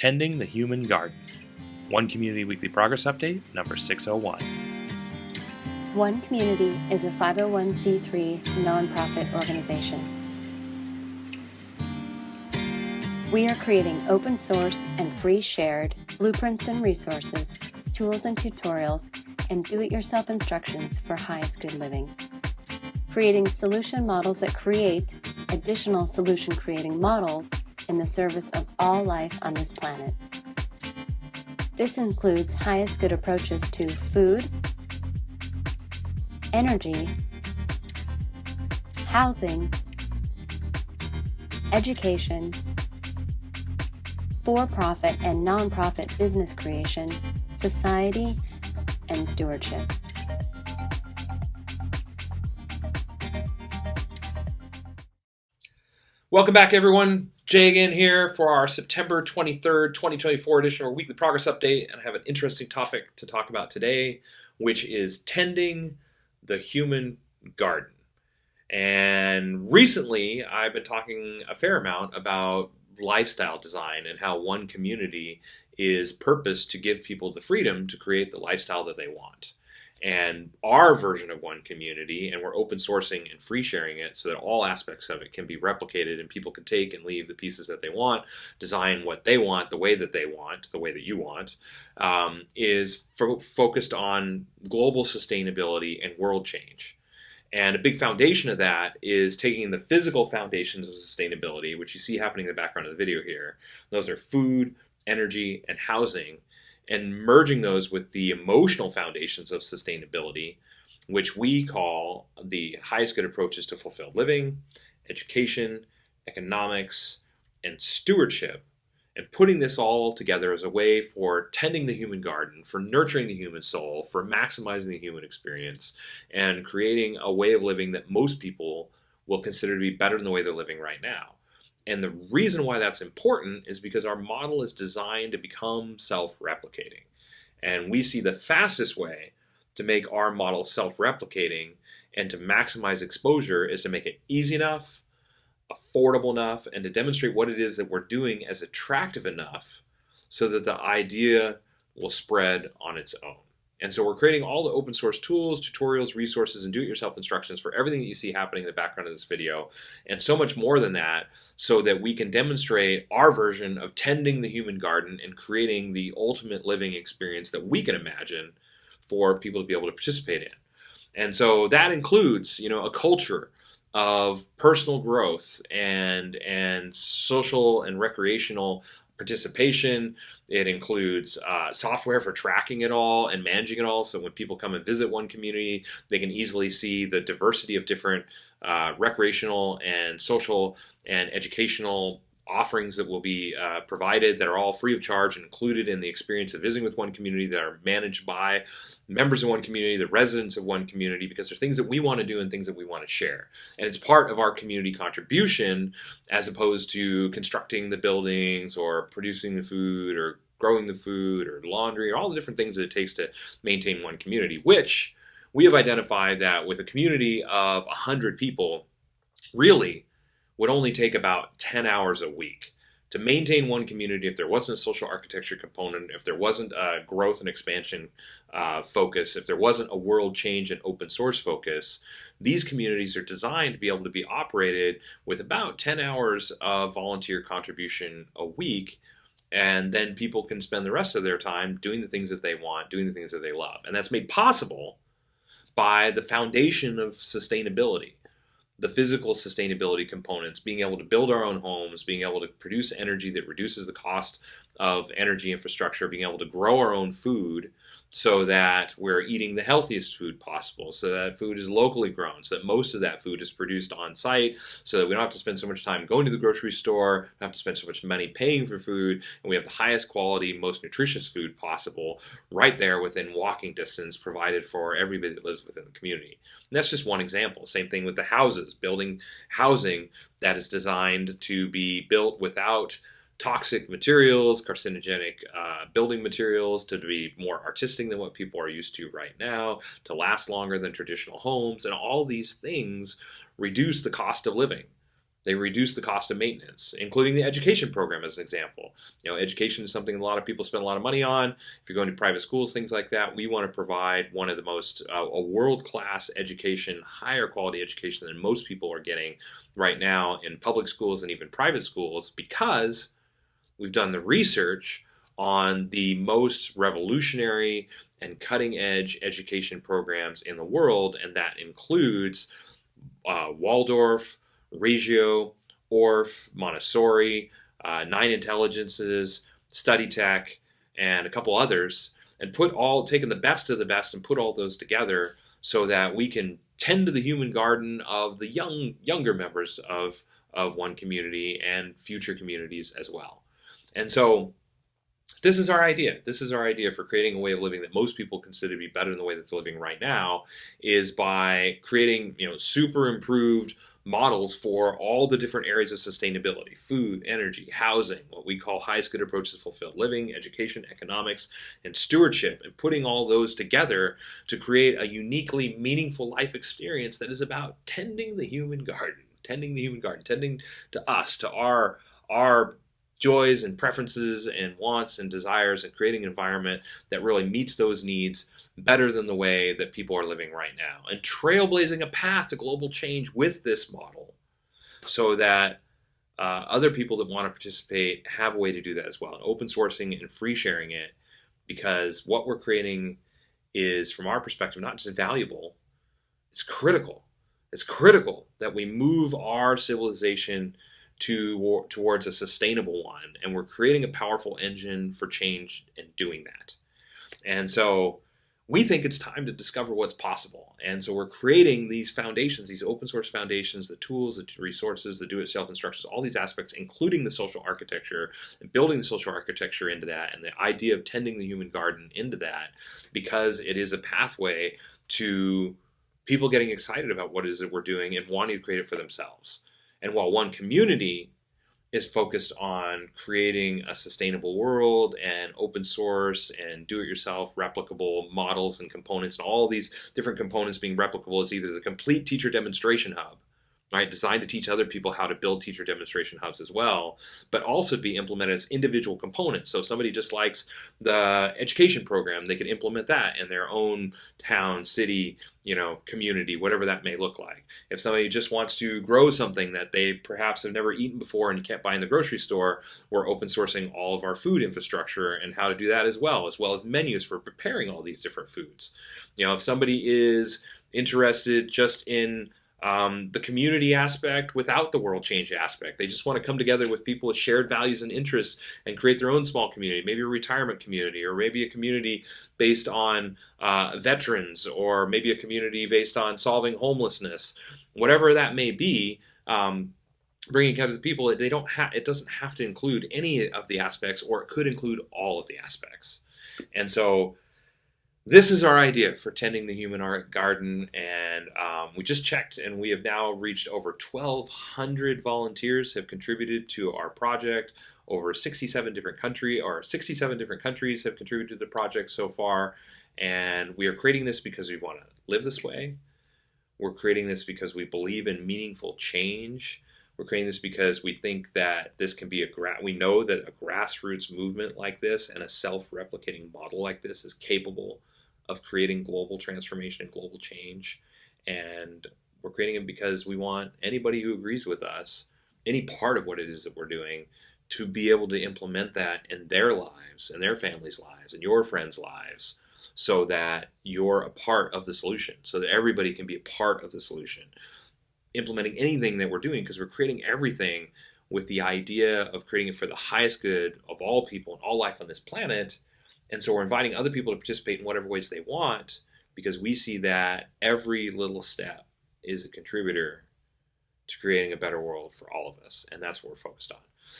Tending the Human Garden. One Community Weekly Progress Update, number 601. One Community is a 501c3 nonprofit organization. We are creating open source and free shared blueprints and resources, tools and tutorials, and do-it-yourself instructions for highest good living. Creating solution models that create additional solution-creating models in the service of all life on this planet. This includes highest good approaches to food, energy, housing, education, for-profit and non-profit business creation, society, and stewardship. Welcome back, everyone. Jay again here for our September 23rd, 2024 edition of our Weekly Progress Update. And I have an interesting topic to talk about today, which is tending the human garden. And recently, I've been talking a fair amount about lifestyle design and how One Community is purposed to give people the freedom to create the lifestyle that they want. And our version of One Community, and we're open sourcing and free sharing it so that all aspects of it can be replicated and people can take and leave the pieces that they want, design what they want, the way that they want, the way that you want, is focused on global sustainability and world change. And a big foundation of that is taking the physical foundations of sustainability, which you see happening in the background of the video here. Those are food, energy, and housing, and merging those with the emotional foundations of sustainability, which we call the highest good approaches to fulfilled living, education, economics, and stewardship, and putting this all together as a way for tending the human garden, for nurturing the human soul, for maximizing the human experience, and creating a way of living that most people will consider to be better than the way they're living right now. And the reason why that's important is because our model is designed to become self-replicating. And we see the fastest way to make our model self-replicating and to maximize exposure is to make it easy enough, affordable enough, and to demonstrate what it is that we're doing as attractive enough so that the idea will spread on its own. And so we're creating all the open source tools, tutorials, resources, and do-it-yourself instructions for everything that you see happening in the background of this video, and so much more than that, so that we can demonstrate our version of tending the human garden and creating the ultimate living experience that we can imagine for people to be able to participate in. And so that includes, a culture of personal growth and social and recreational participation. It includes software for tracking it all and managing it all, so when people come and visit One Community, they can easily see the diversity of different recreational and social and educational offerings that will be provided that are all free of charge and included in the experience of visiting with One Community, that are managed by members of One Community, the residents of One Community, because they're things that we want to do and things that we want to share. And it's part of our community contribution as opposed to constructing the buildings or producing the food or growing the food or laundry or all the different things that it takes to maintain One Community, which we have identified that with a community of 100 people, really would only take about 10 hours a week to maintain One Community. If there wasn't a social architecture component, if there wasn't a growth and expansion focus, if there wasn't a world change and open source focus, these communities are designed to be able to be operated with about 10 hours of volunteer contribution a week, and then people can spend the rest of their time doing the things that they want, doing the things that they love. And that's made possible by the foundation of sustainability. The physical sustainability components, being able to build our own homes, being able to produce energy that reduces the cost of energy infrastructure, being able to grow our own food so that we're eating the healthiest food possible, so that food is locally grown, so that most of that food is produced on site, so that we don't have to spend so much time going to the grocery store, don't have to spend so much money paying for food, and we have the highest quality, most nutritious food possible right there within walking distance, provided for everybody that lives within the community. And that's just one example. Same thing with the houses, building housing that is designed to be built without toxic materials, carcinogenic building materials, to be more artistic than what people are used to right now, to last longer than traditional homes, and all these things reduce the cost of living. They reduce the cost of maintenance, including the education program as an example. Education is something a lot of people spend a lot of money on. If you're going to private schools, things like that, we want to provide one of the most, a world-class education, higher quality education than most people are getting right now in public schools and even private schools, because we've done the research on the most revolutionary and cutting-edge education programs in the world, and that includes Waldorf, Reggio, Orff, Montessori, Nine Intelligences, Study Tech, and a couple others, and taken the best of the best and put all those together so that we can tend to the human garden of the younger members of one community and future communities as well. And so this is our idea. This is our idea for creating a way of living that most people consider to be better than the way that's living right now, is by creating super improved models for all the different areas of sustainability: food, energy, housing, what we call highest good approach to fulfilled living, education, economics, and stewardship, and putting all those together to create a uniquely meaningful life experience that is about tending the human garden, tending to us, to our joys and preferences and wants and desires, and creating an environment that really meets those needs better than the way that people are living right now, and trailblazing a path to global change with this model so that other people that want to participate have a way to do that as well, and open sourcing and free sharing it, because what we're creating is, from our perspective, not just valuable, it's critical. It's critical that we move our civilization towards a sustainable one, and we're creating a powerful engine for change in doing that. And so we think it's time to discover what's possible. And so we're creating these foundations, these open source foundations, the tools, the resources, the do-it-yourself instructions, all these aspects, including the social architecture, and building the social architecture into that, and the idea of tending the human garden into that, because it is a pathway to people getting excited about what it is that we're doing and wanting to create it for themselves. And while one community is focused on creating a sustainable world and open source and do-it-yourself replicable models and components, and all these different components being replicable, as either the complete teacher demonstration hub, right, designed to teach other people how to build teacher demonstration hubs as well, but also be implemented as individual components. So if somebody just likes the education program, they can implement that in their own town, city, community, whatever that may look like. If somebody just wants to grow something that they perhaps have never eaten before and you can't buy in the grocery store, we're open sourcing all of our food infrastructure and how to do that as well as menus for preparing all these different foods. If somebody is interested just in the community aspect without the world change aspect, they just want to come together with people with shared values and interests and create their own small community, maybe a retirement community, or maybe a community based on veterans, or maybe a community based on solving homelessness, whatever that may be. Bringing together the people, it doesn't have to include any of the aspects, or it could include all of the aspects. And so this is our idea for tending the human art garden, and we just checked, and we have now reached over 1,200 volunteers have contributed to our project. Over 67 different countries have contributed to the project so far, and we are creating this because we want to live this way. We're creating this because we believe in meaningful change. We're creating this because we think that this can be we know that a grassroots movement like this and a self-replicating model like this is capable of creating global transformation and global change. And we're creating it because we want anybody who agrees with us, any part of what it is that we're doing, to be able to implement that in their lives, and their families' lives, and your friends' lives, so that you're a part of the solution, so that everybody can be a part of the solution. Implementing anything that we're doing, because we're creating everything with the idea of creating it for the highest good of all people and all life on this planet. And so we're inviting other people to participate in whatever ways they want, because we see that every little step is a contributor to creating a better world for all of us. And that's what we're focused on.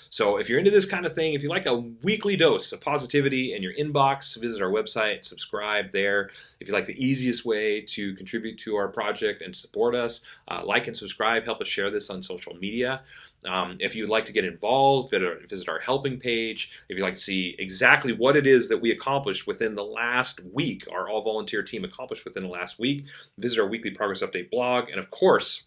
So if you're into this kind of thing, if you like a weekly dose of positivity in your inbox, visit our website, subscribe there. If you like the easiest way to contribute to our project and support us, like and subscribe, help us share this on social media. If you'd like to get involved, visit our helping page. If you'd like to see exactly what it is that we accomplished within the last week, our all-volunteer team accomplished within the last week, visit our weekly progress update blog. And of course,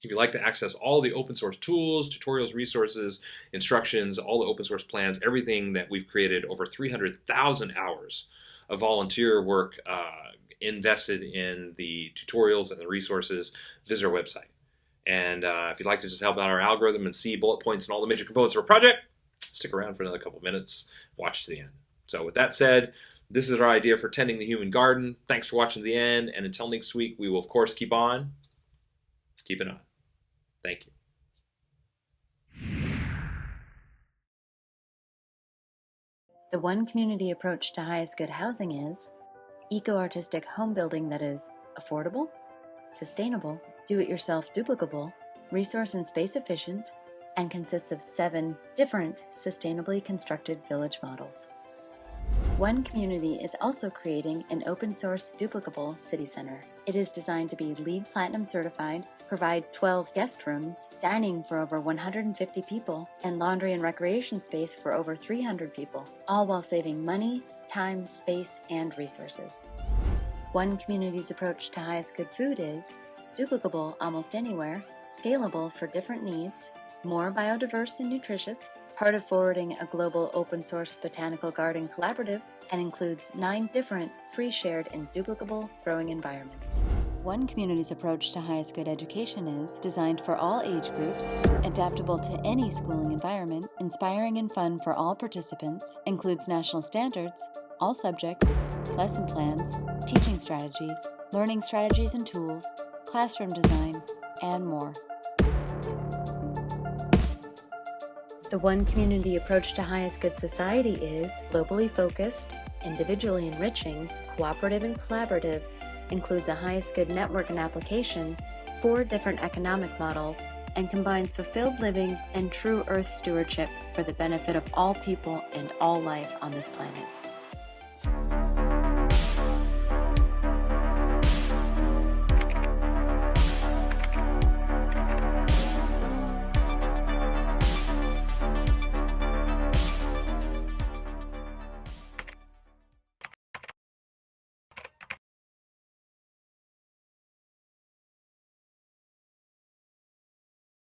If you'd like to access all the open source tools, tutorials, resources, instructions, all the open source plans, everything that we've created, over 300,000 hours of volunteer work invested in the tutorials and the resources, visit our website. And if you'd like to just help out our algorithm and see bullet points and all the major components of our project, stick around for another couple of minutes, watch to the end. So with that said, this is our idea for tending the human garden. Thanks for watching to the end, and until next week, we will of course keep on keeping on. Thank you. The one community approach to highest good housing is eco-artistic home building that is affordable, sustainable, do-it-yourself duplicable, resource and space efficient, and consists of 7 different sustainably constructed village models. One Community is also creating an open-source duplicable city center. It is designed to be LEED Platinum certified, provide 12 guest rooms, dining for over 150 people, and laundry and recreation space for over 300 people, all while saving money, time, space, and resources. One Community's approach to highest good food is duplicable almost anywhere, scalable for different needs, more biodiverse and nutritious, part of forwarding a global open-source botanical garden collaborative, and includes 9 different free, shared, and duplicable growing environments. One Community's approach to highest good education is designed for all age groups, adaptable to any schooling environment, inspiring and fun for all participants, includes national standards, all subjects, lesson plans, teaching strategies, learning strategies and tools, classroom design, and more. The One Community approach to highest good society is globally focused, individually enriching, cooperative and collaborative, includes a highest good network and application, 4 different economic models, and combines fulfilled living and true earth stewardship for the benefit of all people and all life on this planet.